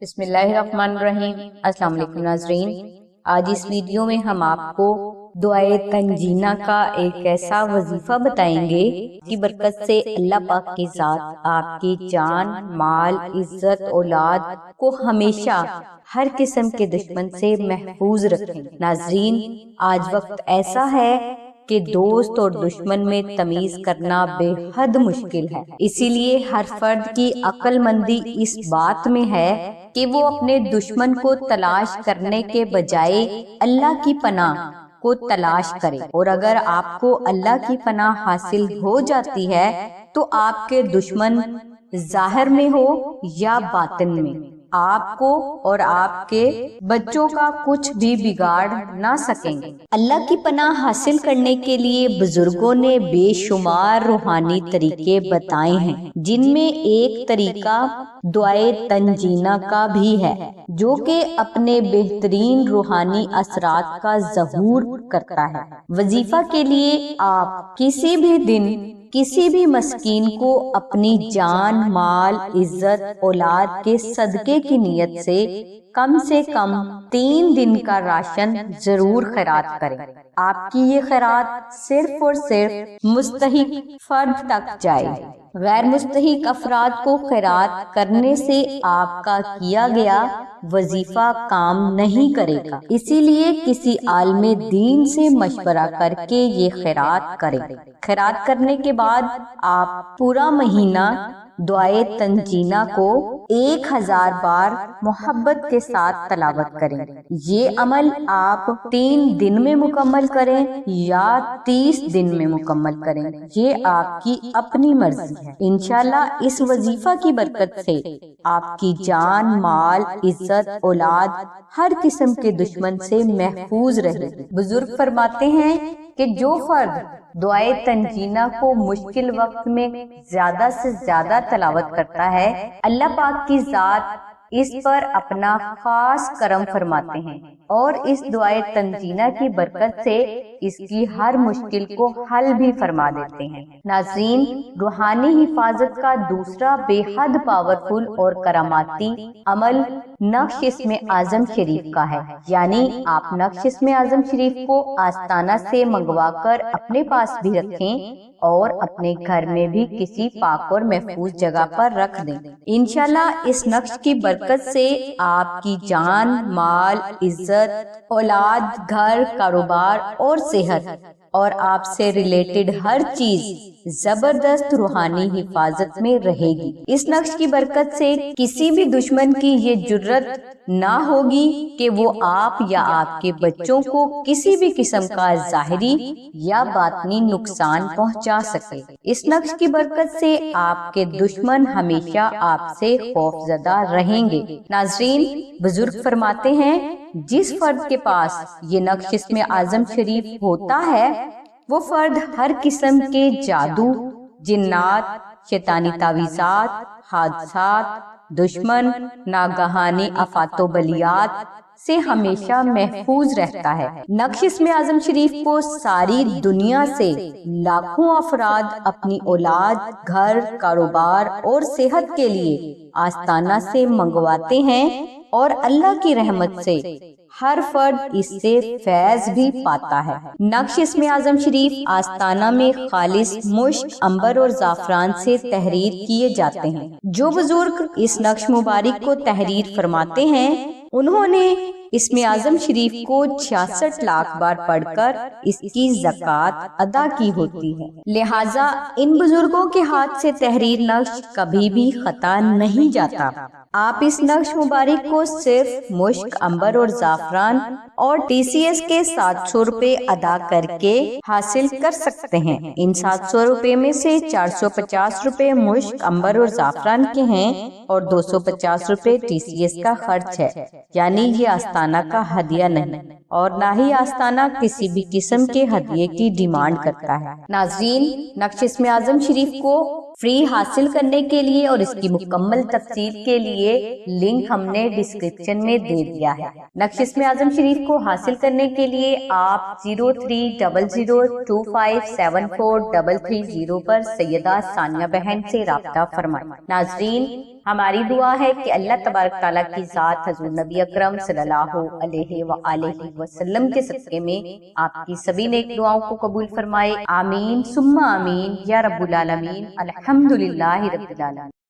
بسم اللہ الرحمن الرحیم۔ السلام علیکم ناظرین، آج اس ویڈیو میں ہم آپ کو دعائے تنجینہ کا ایک ایسا وظیفہ بتائیں گے کی برکت سے اللہ پاک کی ذات آپ کی جان، مال، عزت، اولاد کو ہمیشہ ہر قسم کے دشمن سے محفوظ رکھیں۔ ناظرین، آج وقت ایسا ہے کہ دوست اور دشمن میں تمیز کرنا بے حد مشکل ہے، اسی لیے ہر فرد کی عقل مندی اس بات میں ہے کہ وہ اپنے دشمن کو تلاش کرنے کے بجائے اللہ کی پناہ کو تلاش کرے، اور اگر آپ کو اللہ کی پناہ حاصل ہو جاتی ہے تو آپ کے دشمن ظاہر میں ہو یا باطن میں آپ کو اور آپ کے بچوں کا کچھ بھی بگاڑ نہ سکیں گے۔ اللہ کی پناہ حاصل کرنے کے لیے بزرگوں نے بے شمار روحانی طریقے بتائے ہیں، جن میں ایک طریقہ دعائے تنجینہ کا بھی ہے، جو کہ اپنے بہترین روحانی اثرات کا ظہور کرتا ہے۔ وظیفہ کے لیے آپ کسی بھی دن کسی بھی مسکین کو اپنی جان، مال، عزت، اولاد کے صدقے کی نیت سے کم 3 دن کا راشن ضرور خیرات کریں۔ آپ کی یہ خیرات صرف اور صرف مستحق فرد تک جائے، غیر مستحق افراد کو خیرات کرنے سے آپ کا کیا گیا وظیفہ کام نہیں کرے گا، اسی لیے کسی عالم دین سے مشورہ کر کے یہ خیرات کریں۔ خیرات کرنے کے بعد آپ پورا مہینہ دعائے تنجینہ کو 1000 بار محبت کے ساتھ تلاوت کریں۔ یہ عمل آپ 3 دن میں مکمل کریں یا 30 دن میں مکمل کریں، یہ آپ کی اپنی مرضی ہے۔ انشاءاللہ اس وظیفہ کی برکت سے آپ کی جان، مال، عزت، اولاد ہر قسم کے دشمن سے محفوظ رہے گی۔ بزرگ فرماتے ہیں کہ جو فرد دعائے تنجینہ کو مشکل وقت میں زیادہ سے زیادہ تلاوت کرتا ہے، اللہ پاک کی ذات اس پر اپنا خاص کرم فرماتے ہیں اور اس دعائے تنجینہ کی برکت سے اس کی ہر مشکل کو حل بھی فرما دیتے ہیں۔ ناظرین، روحانی حفاظت کا دوسرا بے حد پاورفل اور کراماتی عمل نقش اسم اعظم شریف کا ہے، یعنی آپ نقش اسم اعظم شریف کو آستانہ سے منگوا کر اپنے پاس بھی رکھیں اور اپنے گھر میں بھی کسی پاک اور محفوظ جگہ پر رکھ دیں۔ انشاءاللہ اس نقش کی برکت سے آپ کی جان، مال، عزت، اولاد، گھر، کاروبار اور صحت اور آپ سے ریلیٹڈ ہر چیز زبردست روحانی حفاظت میں رہے گی۔ اس نقش کی برکت سے کسی بھی دشمن کی یہ جرت نہ ہوگی کہ وہ آپ یا آپ کے بچوں کو کسی بھی قسم کا ظاہری یا باطنی نقصان پہنچا سکے۔ اس نقش کی برکت سے آپ کے دشمن ہمیشہ آپ سے خوف زدہ رہیں گے۔ ناظرین، بزرگ فرماتے ہیں جس فرد کے پاس یہ نقش اسم اعظم شریف ہوتا ہے وہ فرد ہر قسم کے جادو، جنات، شیطانی تعویذات، حادثات، دشمن، ناگہانی آفات و بلیات سے ہمیشہ محفوظ رہتا ہے۔ نقش اسم اعظم شریف کو ساری دنیا سے لاکھوں افراد اپنی اولاد، گھر، کاروبار اور صحت کے لیے آستانہ سے منگواتے ہیں اور اللہ کی رحمت سے ہر فرد اس سے فیض بھی پاتا ہے۔ نقش اسم اعظم شریف آستانہ میں خالص مشک، عنبر اور زعفران سے تحریر کیے جاتے ہیں۔ جو بزرگ اس نقش مبارک کو تحریر فرماتے ہیں انہوں نے اسم اعظم شریف کو 66 لاکھ بار پڑھ کر اس کی زکوٰۃ ادا کی ہوتی ہے، لہٰذا ان بزرگوں کے ہاتھ سے تحریر نقش کبھی بھی خطا نہیں جاتا۔ آپ اس نقش مبارک کو صرف مشک، عنبر اور زعفران اور TCS کے 700 روپے ادا کر کے حاصل کر سکتے ہیں۔ ان 700 روپے میں سے 450 روپے مشک، عنبر اور زعفران کے ہیں اور 250 روپے TCS کا خرچ ہے، یعنی یہ آستانہ کا ہدیہ نہیں، اور نہ ہی آستانہ کسی بھی قسم کے ہدیے کی ڈیمانڈ کرتا ہے۔ ناظرین، نقش اسم اعظم شریف کو فری حاصل کرنے کے لیے اور اس کی مکمل تفصیل کے لیے لنک ہم نے ڈسکرپشن میں دے دیا ہے۔ نقش اسم اعظم شریف کو حاصل کرنے کے لیے آپ 030025743330 پر سیدہ ثانیہ بہن سے رابطہ فرمائیں۔ ناظرین، ہماری دعا ہے کہ اللہ تبارک تعالیٰ کی ذات حضور نبی اکرم صلی اللہ علیہ وآلہ وسلم کے صدقے میں آپ کی سبھی نیک دعاؤں کو قبول فرمائے۔ آمین ثم آمین یا رب العالمین۔ الحمدللہ رب العالمین۔